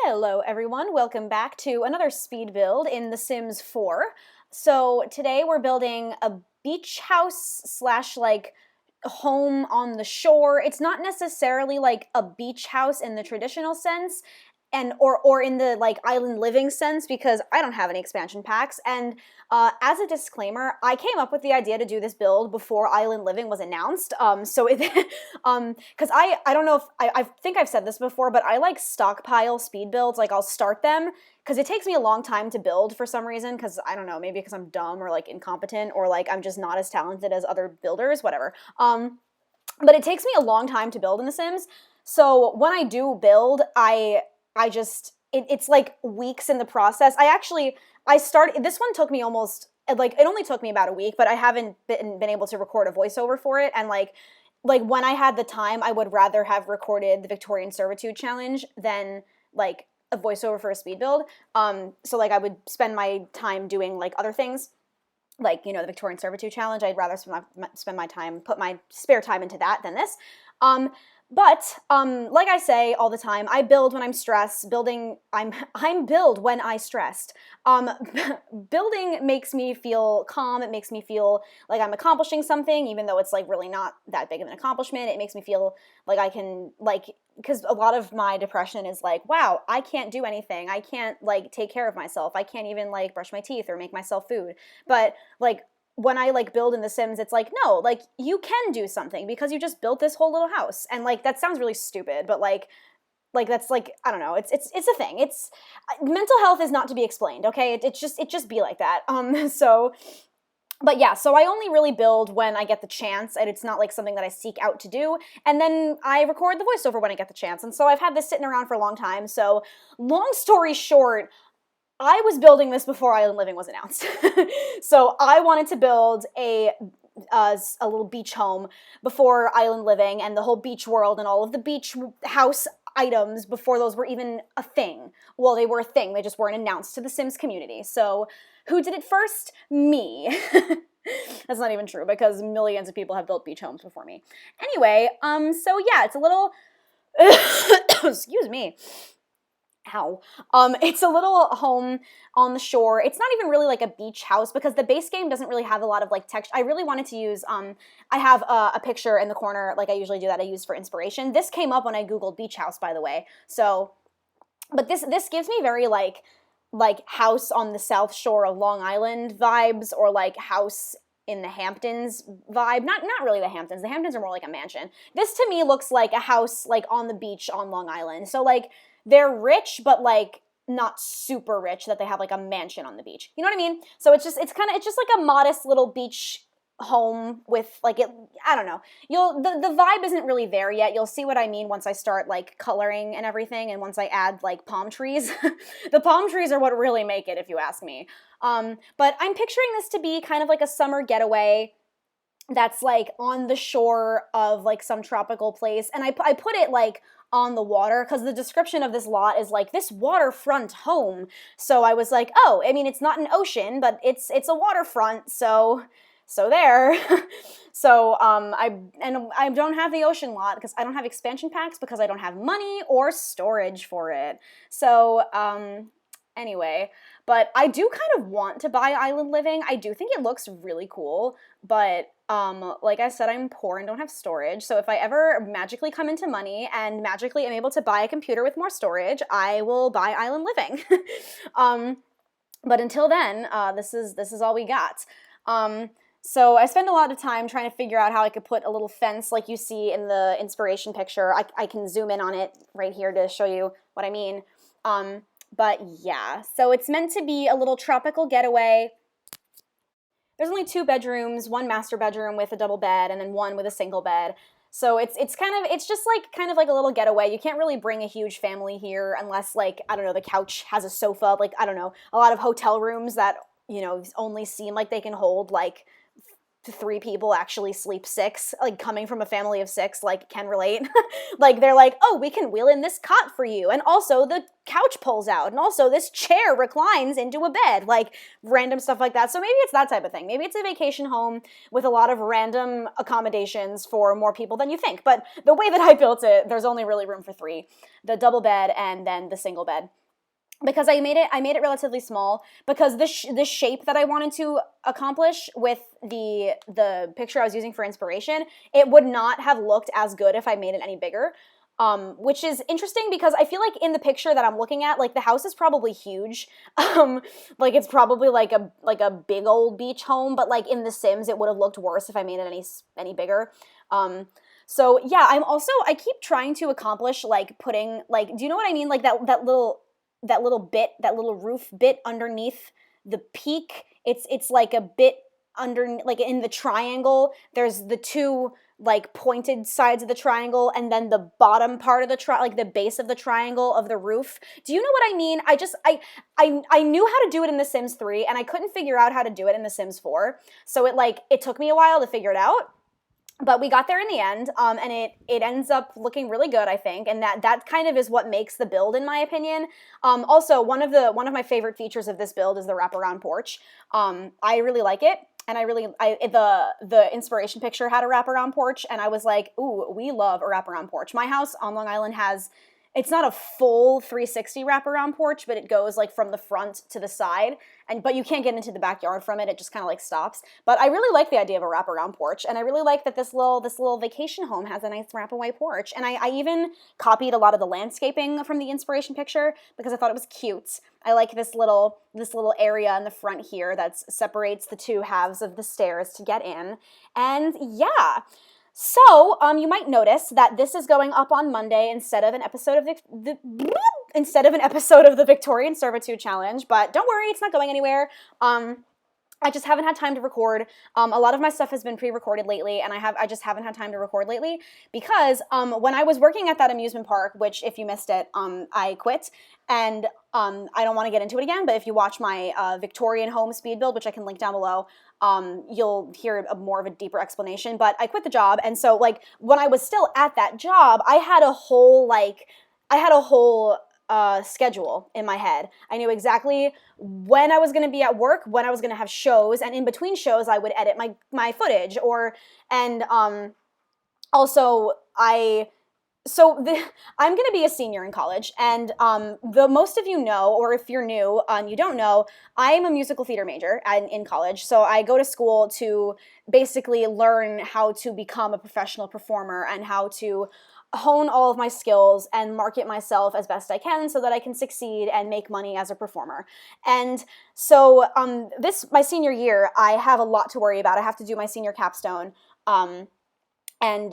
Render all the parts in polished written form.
Hello everyone, welcome back to another speed build in The Sims 4. So today we're building a beach house slash like home on the shore. It's not necessarily like a beach house in the traditional sense and or in the like island living sense because I don't have any expansion packs. And as a disclaimer, I came up with the idea to do this build before island living was announced. Because I don't know if I think I've said this before, but I like stockpile speed builds. Like I'll start them because it takes me a long time to build for some reason. Because I don't know, maybe because I'm dumb or like incompetent or like I'm just not as talented as other builders, whatever. But it takes me a long time to build in The Sims. So when I do build, it's like weeks in the process. This one took me almost, like, it only took me about a week, but I haven't been able to record a voiceover for it. And like when I had the time, I would rather have recorded the Victorian Servitude Challenge than like a voiceover for a speed build. So like I would spend my time doing like other things, like, you know, the Victorian Servitude Challenge. I'd rather spend my time, put my spare time into that than this. But like I say all the time, I build when I'm stressed. I'm build when I stressed. Building makes me feel calm. It makes me feel like I'm accomplishing something, even though it's like really not that big of an accomplishment. It makes me feel like I can, like, because a lot of my depression is like, wow, I can't do anything. I can't like take care of myself. I can't even like brush my teeth or make myself food. But like when I like build in The Sims, it's like, no, like you can do something because you just built this whole little house. And like that sounds really stupid, but like that's like, I don't know, it's a thing. It's mental health is not to be explained, okay? It just be like that. But yeah, so I only really build when I get the chance, and it's not like something that I seek out to do, and then I record the voiceover when I get the chance. And so I've had this sitting around for a long time. So long story short, I was building this before Island Living was announced. So I wanted to build a little beach home before Island Living and the whole beach world and all of the beach house items before those were even a thing. Well, they were a thing, they just weren't announced to the Sims community. So who did it first? Me. That's not even true because millions of people have built beach homes before me. Anyway, so yeah, it's a little, excuse me. Ow. It's a little home on the shore. It's not even really like a beach house because the base game doesn't really have a lot of like text. I really wanted to use, I have a picture in the corner, like I usually do that I use for inspiration. This came up when I Googled beach house, by the way. So, but this gives me very like house on the South Shore of Long Island vibes, or like house in the Hamptons vibe. Not really the Hamptons. The Hamptons are more like a mansion. This to me looks like a house like on the beach on Long Island. So like, they're rich, but like not super rich that they have like a mansion on the beach. You know what I mean? So it's just like a modest little beach home with like it, I don't know. The vibe isn't really there yet. You'll see what I mean once I start like coloring and everything, and once I add like palm trees. The palm trees are what really make it, if you ask me. But I'm picturing this to be kind of like a summer getaway that's like on the shore of like some tropical place, and I put it like on the water because the description of this lot is like this waterfront home. So I was like, oh, I mean, it's not an ocean, but it's a waterfront, so there. So I don't have the ocean lot because I don't have expansion packs because I don't have money or storage for it. So anyway, but I do kind of want to buy Island Living. I do think it looks really cool, but like I said, I'm poor and don't have storage, so if I ever magically come into money and magically am able to buy a computer with more storage, I will buy Island Living. But until then, this is all we got. So I spend a lot of time trying to figure out how I could put a little fence like you see in the inspiration picture. I can zoom in on it right here to show you what I mean. But yeah, so it's meant to be a little tropical getaway. There's only 2 bedrooms, 1 master bedroom with a double bed, and then 1 with a single bed. So it's just like kind of like a little getaway. You can't really bring a huge family here unless, like, I don't know, the couch has a sofa. Like, I don't know, a lot of hotel rooms that, you know, only seem like they can hold like 3 people actually sleep 6, like coming from a family of 6, like can relate. Like they're like, oh, we can wheel in this cot for you, and also the couch pulls out, and also this chair reclines into a bed, like random stuff like that. So maybe it's that type of thing. Maybe it's a vacation home with a lot of random accommodations for more people than you think. But the way that I built it, there's only really room for 3, the double bed and then the single bed. Because I made it relatively small, because the shape that I wanted to accomplish with the picture I was using for inspiration, it would not have looked as good if I made it any bigger. Which is interesting because I feel like in the picture that I'm looking at, like the house is probably huge. Like it's probably like a big old beach home, but like in The Sims, it would have looked worse if I made it any bigger. So yeah, I keep trying to accomplish like putting like, do you know what I mean? Like that little roof bit underneath the peak. It's like a bit under, like in the triangle, there's the 2 like pointed sides of the triangle, and then the bottom part of the like the base of the triangle of the roof. Do you know what I mean? I knew how to do it in The Sims 3, and I couldn't figure out how to do it in The Sims 4. So it took me a while to figure it out. But we got there in the end, and it ends up looking really good, I think, and that kind of is what makes the build, in my opinion. Also, one of my favorite features of this build is the wraparound porch. I really like it, and the inspiration picture had a wraparound porch, and I was like, ooh, we love a wraparound porch. My house on Long Island has. It's not a full 360 wraparound porch, but it goes like from the front to the side, but you can't get into the backyard from it. It just kind of like stops. But I really like the idea of a wraparound porch, and I really like that this little vacation home has a nice wrap-away porch. And I even copied a lot of the landscaping from the inspiration picture because I thought it was cute. I like this little area in the front here that separates the 2 halves of the stairs to get in. And yeah. So, you might notice that this is going up on Monday instead of an episode of the Victorian Servitude Challenge, but don't worry, it's not going anywhere. I just haven't had time to record. A lot of my stuff has been pre-recorded lately, and I just haven't had time to record lately because when I was working at that amusement park, which if you missed it, I quit, and I don't want to get into it again, but if you watch my Victorian home speed build, which I can link down below, you'll hear more of a deeper explanation. But I quit the job, and so like when I was still at that job, I had a whole schedule in my head. I knew exactly when I was going to be at work, when I was going to have shows, and in between shows I would edit my footage, I'm going to be a senior in college, and the most of you know, or if you're new and you don't know, I am a musical theater major in college. So I go to school to basically learn how to become a professional performer and how to hone all of my skills and market myself as best I can so that I can succeed and make money as a performer. And so my senior year, I have a lot to worry about. I have to do my senior capstone. And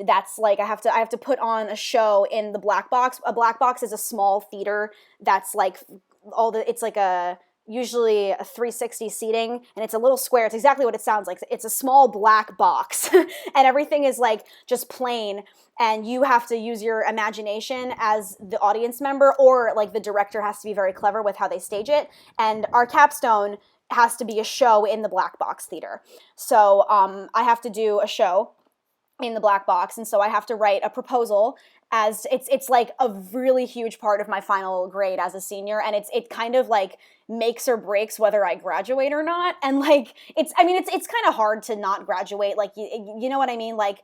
that's like I have to put on a show in the black box. A black box is a small theater that's like it's like usually a 360 seating, and it's a little square. It's exactly what it sounds like. It's a small black box and everything is like just plain, and you have to use your imagination as the audience member, or like the director has to be very clever with how they stage it. And our capstone has to be a show in the black box theater. So I have to do a show in the black box, and so I have to write a proposal as it's like a really huge part of my final grade as a senior, and it kind of like makes or breaks whether I graduate or not. And like it's kind of hard to not graduate, like you know what I mean, like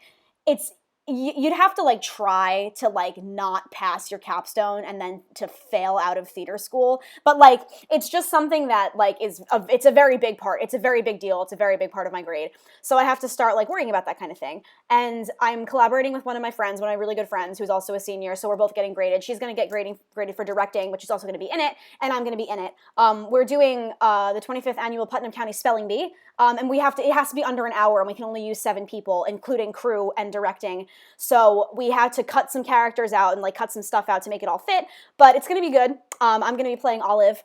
you'd have to like try to like not pass your capstone and then to fail out of theater school. But like, it's just something that like it's a very big part. It's a very big deal. It's a very big part of my grade. So I have to start like worrying about that kind of thing. And I'm collaborating with one of my really good friends who's also a senior. So we're both getting graded. She's going to get graded for directing, but she's also going to be in it. And I'm going to be in it. We're doing the 25th annual Putnam County Spelling Bee. And it has to be under an hour, and we can only use 7 people, including crew and directing. So we had to cut some characters out and like cut some stuff out to make it all fit, but it's going to be good. I'm going to be playing Olive.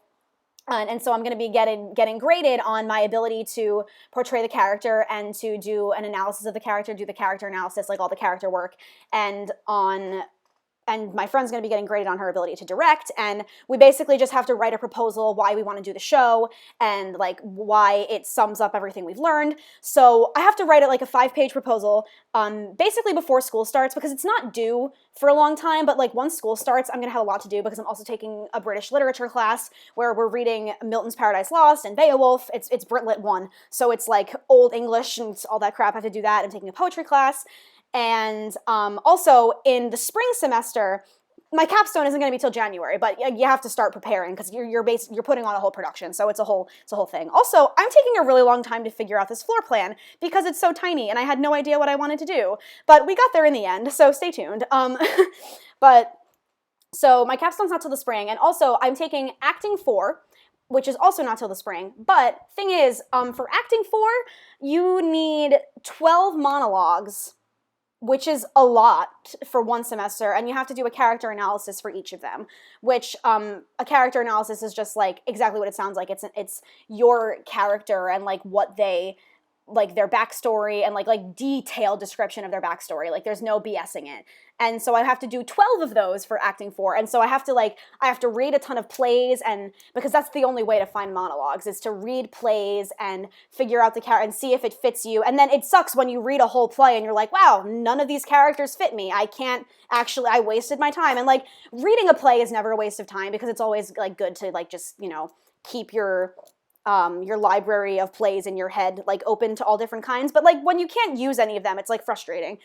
And so I'm going to be getting graded on my ability to portray the character and to do an analysis of the character, do the character analysis, like all the character work, and on and my friend's going to be getting graded on her ability to direct, and we basically just have to write a proposal why we want to do the show and like why it sums up everything we've learned. So I have to write it like a 5-page proposal basically before school starts, because it's not due for a long time, but like once school starts, I'm going to have a lot to do because I'm also taking a British literature class where we're reading Milton's Paradise Lost and Beowulf. It's Brit-Lit 1, so it's like Old English and all that crap. I have to do that. I'm taking a poetry class. And also in the spring semester, my capstone isn't going to be till January, but you have to start preparing because you're putting on a whole production, so it's a whole thing. Also, I'm taking a really long time to figure out this floor plan because it's so tiny, and I had no idea what I wanted to do. But we got there in the end, so stay tuned. But so my capstone's not till the spring, and also I'm taking Acting 4, which is also not till the spring. But thing is, for Acting 4, you need 12 monologues, which is a lot for one semester, and you have to do a character analysis for each of them, which a character analysis is just like exactly what it sounds like. It's your character and like what they, like their backstory and like detailed description of their backstory. Like there's no BSing it. And so I have to do 12 of those for Acting 4. And so I have to read a ton of plays, and because that's the only way to find monologues is to read plays and figure out the character and see if it fits you. And then it sucks when you read a whole play and you're like, wow, none of these characters fit me. I wasted my time. And like reading a play is never a waste of time because it's always like good to like just, keep your library of plays in your head like open to all different kinds. But like when you can't use any of them, it's like frustrating.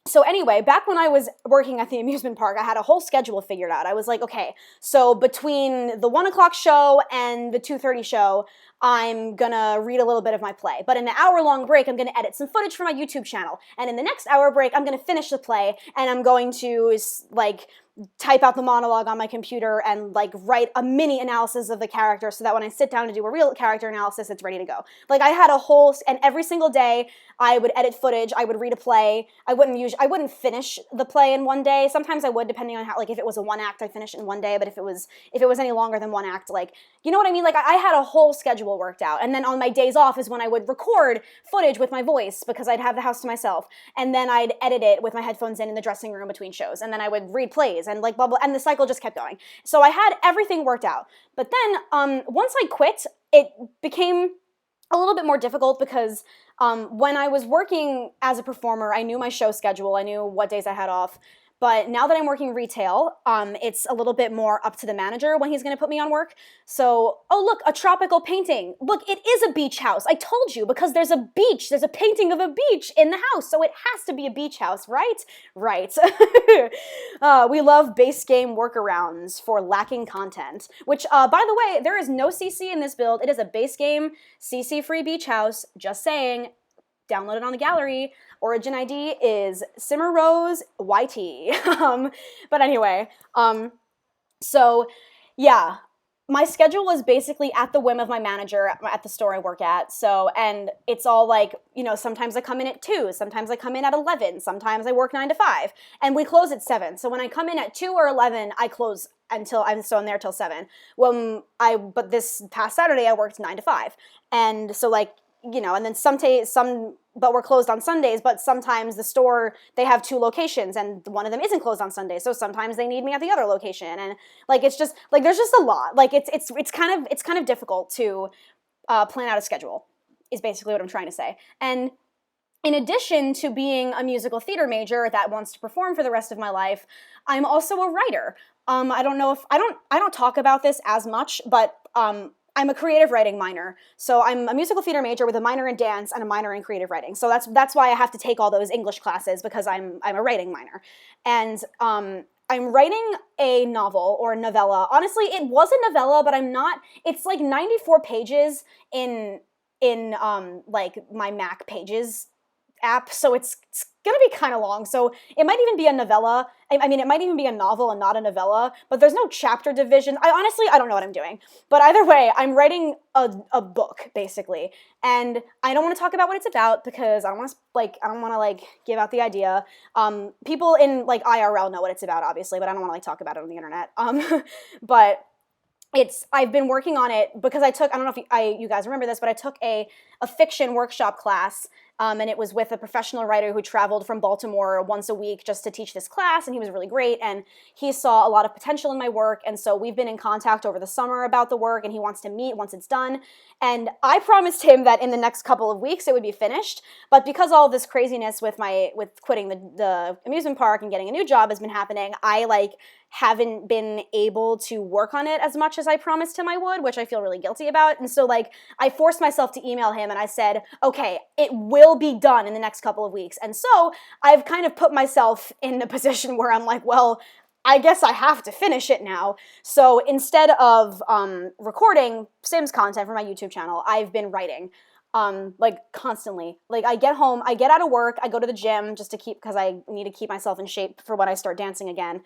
So anyway, back when I was working at the amusement park, I had a whole schedule figured out. I was like, okay, so between the 1 o'clock show and the 2:30 show, I'm gonna read a little bit of my play. But in the hour-long break, I'm gonna edit some footage for my YouTube channel. And in the next hour break, I'm gonna finish the play, and I'm going to like type out the monologue on my computer and like write a mini analysis of the character so that when I sit down to do a real character analysis, it's ready to go. Like I had and every single day I would edit footage, I would read a play. I wouldn't finish the play in one day. Sometimes I would, depending on how, like if it was a 1 act, I'd finish it in one day, but if it was any longer than 1 act, like, you know what I mean? Like I had a whole schedule worked out. And then on my days off is when I would record footage with my voice because I'd have the house to myself. And then I'd edit it with my headphones in the dressing room between shows. And then I would read plays and like blah, blah, and the cycle just kept going. So I had everything worked out. But then once I quit, it became a little bit more difficult because when I was working as a performer, I knew my show schedule. I knew what days I had off. But now that I'm working retail, it's a little bit more up to the manager when he's going to put me on work. So, oh, look, a tropical painting. Look, it is a beach house. I told you, because there's a beach. There's a painting of a beach in the house, so it has to be a beach house, right? Right. We love base game workarounds for lacking content, which, by the way, there is no CC in this build. It is a base game CC-free beach house. Just saying. Download it on the gallery. Origin ID is SimmerRoseYT. But anyway, so yeah, my schedule was basically at the whim of my manager at the store I work at. So, and it's all like, sometimes I come in at 2, sometimes I come in at 11, sometimes I work 9 to 5, and we close at 7. So when I come in at 2 or 11, I close until I'm there till 7. But this past Saturday I worked 9 to 5, and so like. And then but we're closed on Sundays, but sometimes the store, they have 2 locations and one of them isn't closed on Sundays. So sometimes they need me at the other location. And like, it's just like, there's just a lot. Like it's kind of difficult to plan out a schedule is basically what I'm trying to say. And in addition to being a musical theater major that wants to perform for the rest of my life, I'm also a writer. I don't talk about this as much, but I'm a creative writing minor. So I'm a musical theater major with a minor in dance and a minor in creative writing. So that's why I have to take all those English classes, because I'm a writing minor. And I'm writing a novel or a novella. Honestly, it was a novella, but it's like 94 pages in like my Mac Pages app, so it's gonna be kind of long. So it might even be a novella. I mean, it might even be a novel and not a novella, but there's no chapter division. I don't know what I'm doing. But either way, I'm writing a book, basically. And I don't want to talk about what it's about because I don't want to give out the idea. People in like IRL know what it's about, obviously, but I don't want to talk about it on the internet. But I've been working on it because I don't know if you guys remember this, but I took a fiction workshop class and it was with a professional writer who traveled from Baltimore once a week just to teach this class, and he was really great, and he saw a lot of potential in my work, and so we've been in contact over the summer about the work, and he wants to meet once it's done, and I promised him that in the next couple of weeks it would be finished, but because all this craziness with quitting the amusement park and getting a new job has been happening, I haven't been able to work on it as much as I promised him I would, which I feel really guilty about. And so I forced myself to email him and I said, okay, it will be done in the next couple of weeks. And so I've kind of put myself in a position where I'm like, well, I guess I have to finish it now. So instead of recording Sims content for my YouTube channel, I've been writing. Constantly. I get home, I get out of work, I go to the gym just to because I need to keep myself in shape for when I start dancing again.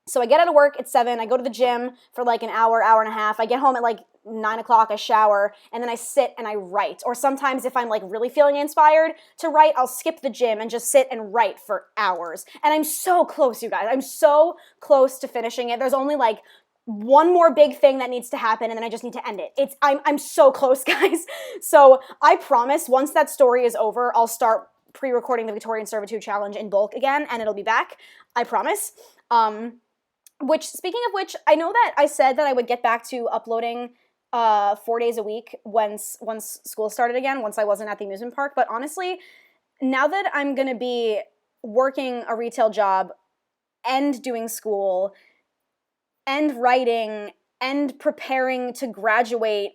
So I get out of work at 7, I go to the gym for an hour, hour and a half, I get home at 9 o'clock, I shower, and then I sit and I write. Or sometimes if I'm really feeling inspired to write, I'll skip the gym and just sit and write for hours. And I'm so close, you guys. I'm so close to finishing it. There's only one more big thing that needs to happen, and then I just need to end it. I'm so close, guys. So I promise once that story is over, I'll start pre-recording the Victorian Servitude Challenge in bulk again, and it'll be back. I promise. Speaking of which, I know that I said that I would get back to uploading 4 days a week once school started again, once I wasn't at the amusement park. But honestly, now that I'm going to be working a retail job and doing school and writing and preparing to graduate,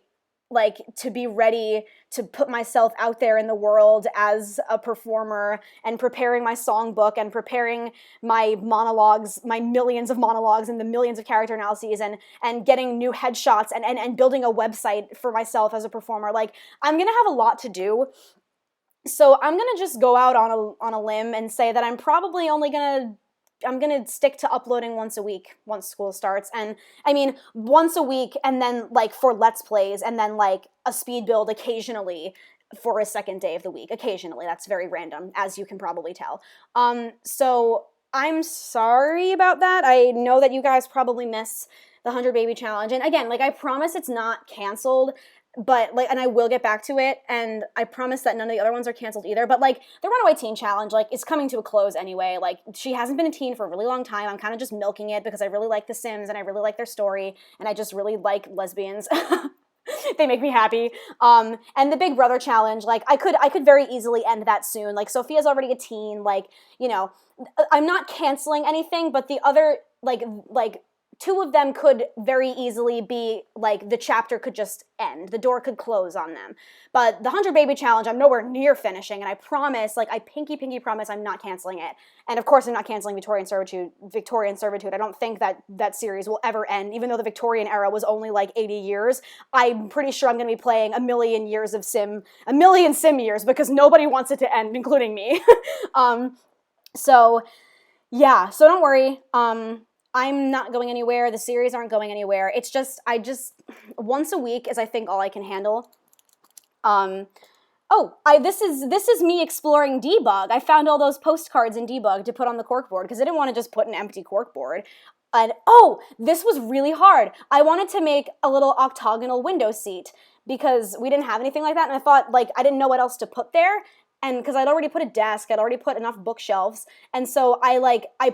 to be ready to put myself out there in the world as a performer, and preparing my songbook and preparing my monologues, my millions of monologues and the millions of character analyses, and getting new headshots and building a website for myself as a performer. I'm gonna have a lot to do. So I'm gonna just go out on a limb and say that I'm probably only I'm gonna stick to uploading once a week once school starts. And I mean, once a week, and then for Let's Plays, and then a speed build occasionally for a second day of the week. Occasionally. That's very random, as you can probably tell. So I'm sorry about that. I know that you guys probably miss the 100 Baby Challenge. And again, I promise it's not canceled. But and I will get back to it, and I promise that none of the other ones are canceled either. But the Runaway Teen Challenge, it's coming to a close anyway. She hasn't been a teen for a really long time. I'm kind of just milking it because I really like The Sims and I really like their story, and I just really like lesbians. They make me happy. And the Big Brother Challenge, I could very easily end that soon. Sophia's already a teen. I'm not canceling anything, but the other two of them could very easily be, the chapter could just end. The door could close on them. But the 100 Baby Challenge, I'm nowhere near finishing, and I promise, I pinky promise I'm not canceling it. And of course I'm not canceling Victorian Servitude. I don't think that series will ever end, even though the Victorian era was only 80 years. I'm pretty sure I'm going to be playing a million Sim years, because nobody wants it to end, including me. So don't worry. I'm not going anywhere. The series aren't going anywhere. It's just, once a week is I think all I can handle. This is me exploring debug. I found all those postcards in debug to put on the corkboard because I didn't want to just put an empty corkboard. And this was really hard. I wanted to make a little octagonal window seat because we didn't have anything like that, and I thought I didn't know what else to put there. And because I'd already put a desk, I'd already put enough bookshelves, and so I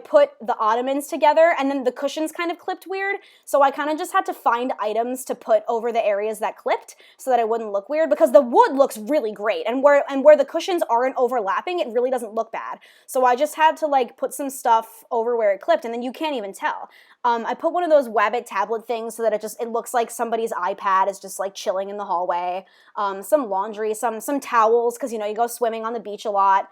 put the ottomans together, and then the cushions kind of clipped weird, so I kind of just had to find items to put over the areas that clipped so that it wouldn't look weird, because the wood looks really great, and where the cushions aren't overlapping, it really doesn't look bad. So I just had to put some stuff over where it clipped, and then you can't even tell. I put one of those Wabbit tablet things so that it looks like somebody's iPad is just chilling in the hallway. Some laundry, some towels, because you go swimming on the beach a lot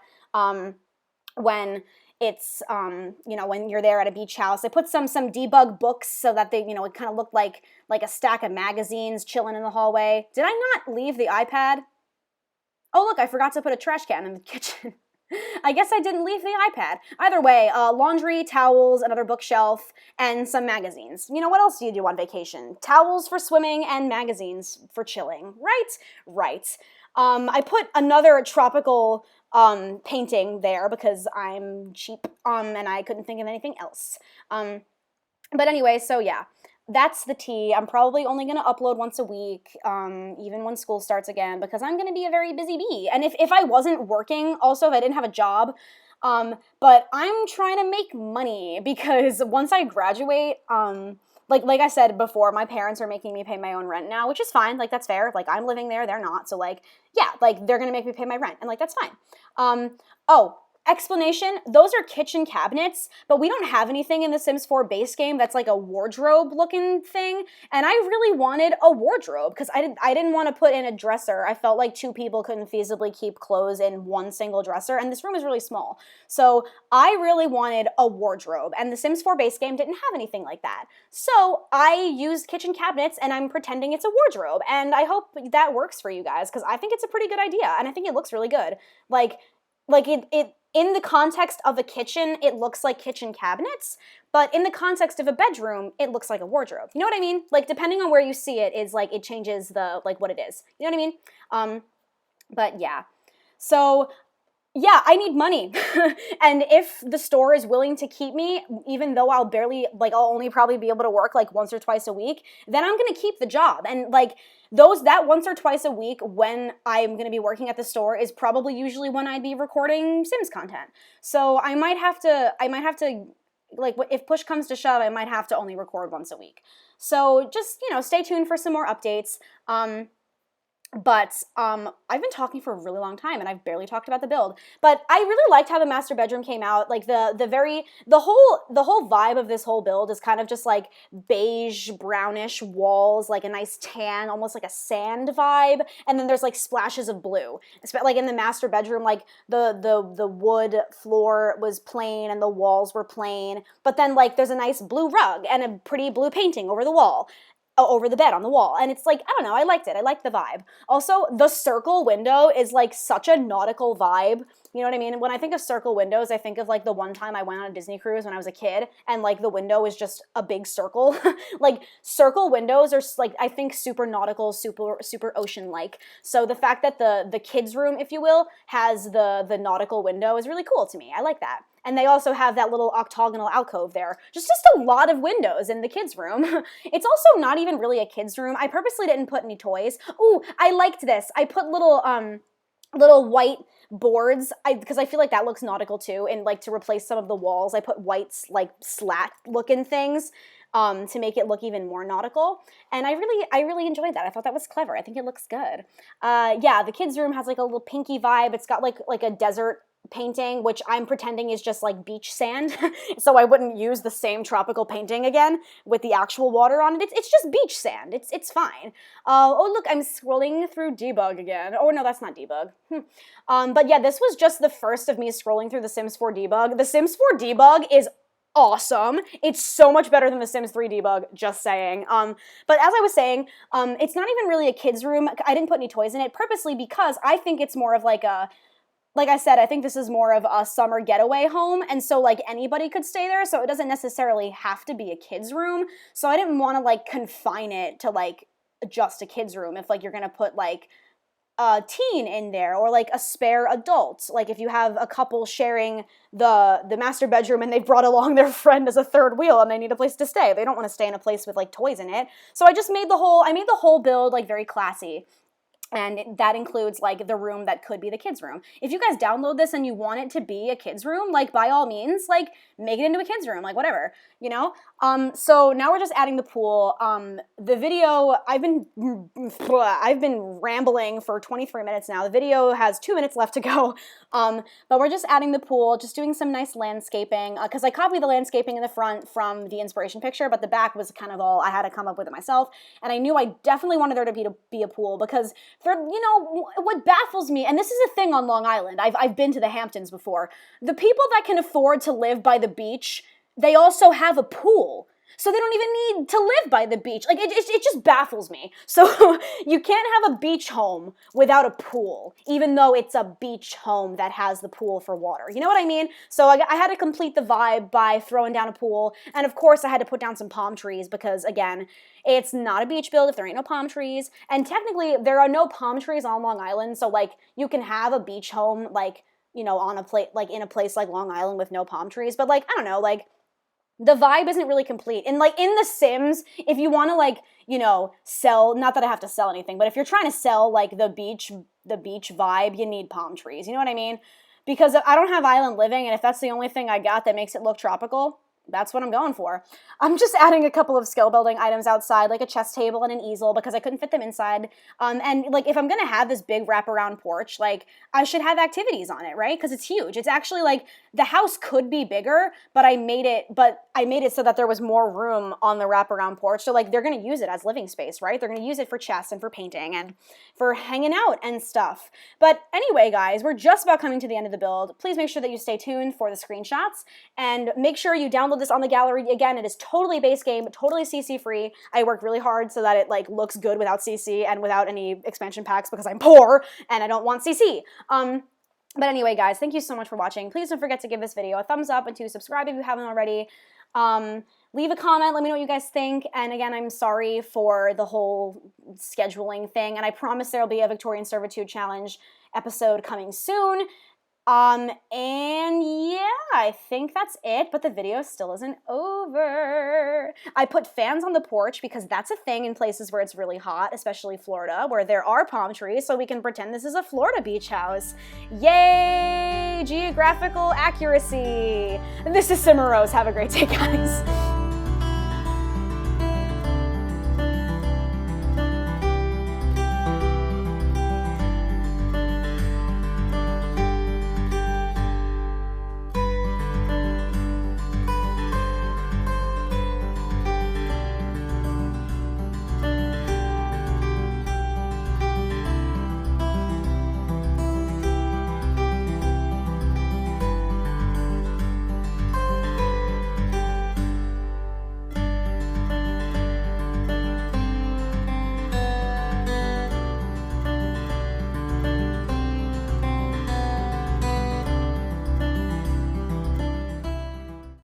when it's when you're there at a beach house. I put some debug books so that they it kind of looked like a stack of magazines chilling in the hallway. Did I not leave the iPad? Oh look, I forgot to put a trash can in the kitchen. I guess I didn't leave the iPad. Either way, laundry, towels, another bookshelf, and some magazines. What else do you do on vacation? Towels for swimming and magazines for chilling. Right. I put another tropical painting there because I'm cheap and I couldn't think of anything else. But anyway, so yeah. that's the tea. I'm probably only going to upload once a week, even when school starts again, because I'm going to be a very busy bee. And if I wasn't working, also if I didn't have a job, but I'm trying to make money because once I graduate, like I said before, my parents are making me pay my own rent now, which is fine. Like, that's fair. Like, I'm living there, they're not. So, like, yeah, like, they're going to make me pay my rent. And, like, that's fine. Oh, explanation, those are kitchen cabinets, but we don't have anything in the Sims 4 base game that's like a wardrobe looking thing, and I really wanted a wardrobe because I didn't want to put in a dresser. I felt like two people couldn't feasibly keep clothes in one single dresser, and this room is really small. So I really wanted a wardrobe, and the Sims 4 base game didn't have anything like that. So I used kitchen cabinets, and I'm pretending it's a wardrobe, and I hope that works for you guys because I think it's a pretty good idea, and I think it looks really good. Like it in the context of a kitchen, it looks like kitchen cabinets, but in the context of a bedroom, it looks like a wardrobe. You know what I mean? Like, depending on where you see it is like, it changes the, like, what it is. You know what I mean? But yeah. So, yeah, I need money. And if the store is willing to keep me, even though I'll only probably be able to work like once or twice a week, then I'm going to keep the job. And like that once or twice a week when I'm going to be working at the store is probably usually when I'd be recording Sims content. So I might have to, like, if push comes to shove, I might have to only record once a week. So just, stay tuned for some more updates. But I've been talking for a really long time and I've barely talked about the build. But I really liked how the master bedroom came out. Like the whole vibe of this whole build is kind of just like beige, brownish walls, like a nice tan, almost like a sand vibe. And then there's like splashes of blue. Like in the master bedroom, like the wood floor was plain and the walls were plain. But then like there's a nice blue rug and a pretty blue painting over the wall. Over the bed on the wall. And it's like, I don't know, I liked it. I liked the vibe. Also, the circle window is like such a nautical vibe. You know what I mean? When I think of circle windows, I think of like the one time I went on a Disney cruise when I was a kid and like the window was just a big circle. Like circle windows are like, I think super nautical, super ocean-like. So the fact that the kids' room, if you will, has the nautical window is really cool to me. I like that. And they also have that little octagonal alcove there. Just a lot of windows in the kids' room. It's also not even really a kids' room. I purposely didn't put any toys. Ooh, I liked this. I put little white boards because I feel like that looks nautical too. And like to replace some of the walls, I put white like slat looking things to make it look even more nautical. And I really enjoyed that. I thought that was clever. I think it looks good. Yeah, the kids' room has like a little pinky vibe. It's got like a desert painting, which I'm pretending is just like beach sand, so I wouldn't use the same tropical painting again with the actual water on it. It's just beach sand. It's fine. Oh look, I'm scrolling through debug again. Oh no, that's not debug. But yeah, this was just the first of me scrolling through the Sims 4 debug. The Sims 4 debug is awesome. It's so much better than the Sims 3 debug, just saying. But as I was saying, it's not even really a kid's room. I didn't put any toys in it purposely because I think it's more of like I said, I think this is more of a summer getaway home, and so, like, anybody could stay there, so it doesn't necessarily have to be a kid's room, so I didn't want to, like, confine it to, like, just a kid's room if, like, you're gonna put, like, a teen in there, or, like, a spare adult, like, if you have a couple sharing the master bedroom and they've brought along their friend as a third wheel and they need a place to stay. They don't want to stay in a place with, like, toys in it, so I made the whole build, like, very classy. And that includes, like, the room that could be the kids' room. If you guys download this and you want it to be a kids' room, like, by all means, like, make it into a kids' room, like, whatever, you know? So now we're just adding the pool. The video, I've been rambling for 23 minutes now. The video has 2 minutes left to go. But we're just adding the pool, just doing some nice landscaping, because I copied the landscaping in the front from the inspiration picture, but the back was kind of all, I had to come up with it myself. And I knew I definitely wanted there to be a pool, because for, you know, what baffles me, and this is a thing on Long Island, I've been to the Hamptons before, the people that can afford to live by the beach, they also have a pool. So they don't even need to live by the beach. Like, it just baffles me. So you can't have a beach home without a pool, even though it's a beach home that has the pool for water. You know what I mean? So I had to complete the vibe by throwing down a pool. And of course, I had to put down some palm trees because, again, it's not a beach build if there ain't no palm trees. And technically, there are no palm trees on Long Island. So, like, you can have a beach home, like, you know, on a place, like, in a place like Long Island with no palm trees. But, like, I don't know, like, the vibe isn't really complete. And like in The Sims, if you want to like, you know, sell, not that I have to sell anything, but if you're trying to sell like the beach vibe, you need palm trees. You know what I mean? Because I don't have island living, and if that's the only thing I got that makes it look tropical, that's what I'm going for. I'm just adding a couple of skill building items outside, like a chess table and an easel, because I couldn't fit them inside. And like, if I'm gonna have this big wraparound porch, like, I should have activities on it, right? Because it's huge. It's actually like, the house could be bigger, but I made it so that there was more room on the wraparound porch. So like, they're gonna use it as living space, right? They're gonna use it for chess and for painting and for hanging out and stuff. But anyway, guys, we're just about coming to the end of the build. Please make sure that you stay tuned for the screenshots, and make sure you download this on the gallery. Again, it is totally base game, totally CC free. I worked really hard so that it like looks good without CC and without any expansion packs, because I'm poor and I don't want CC. But anyway, guys, thank you so much for watching. Please don't forget to give this video a thumbs up and to subscribe if you haven't already. Leave a comment, let me know what you guys think. And again, I'm sorry for the whole scheduling thing, and I promise there'll be a Victorian Servitude Challenge episode coming soon. And yeah, I think that's it, but the video still isn't over. I put fans on the porch because that's a thing in places where it's really hot, especially Florida, where there are palm trees, so we can pretend this is a Florida beach house. Yay! Geographical accuracy. This is SimmerRose. Have a great day, guys.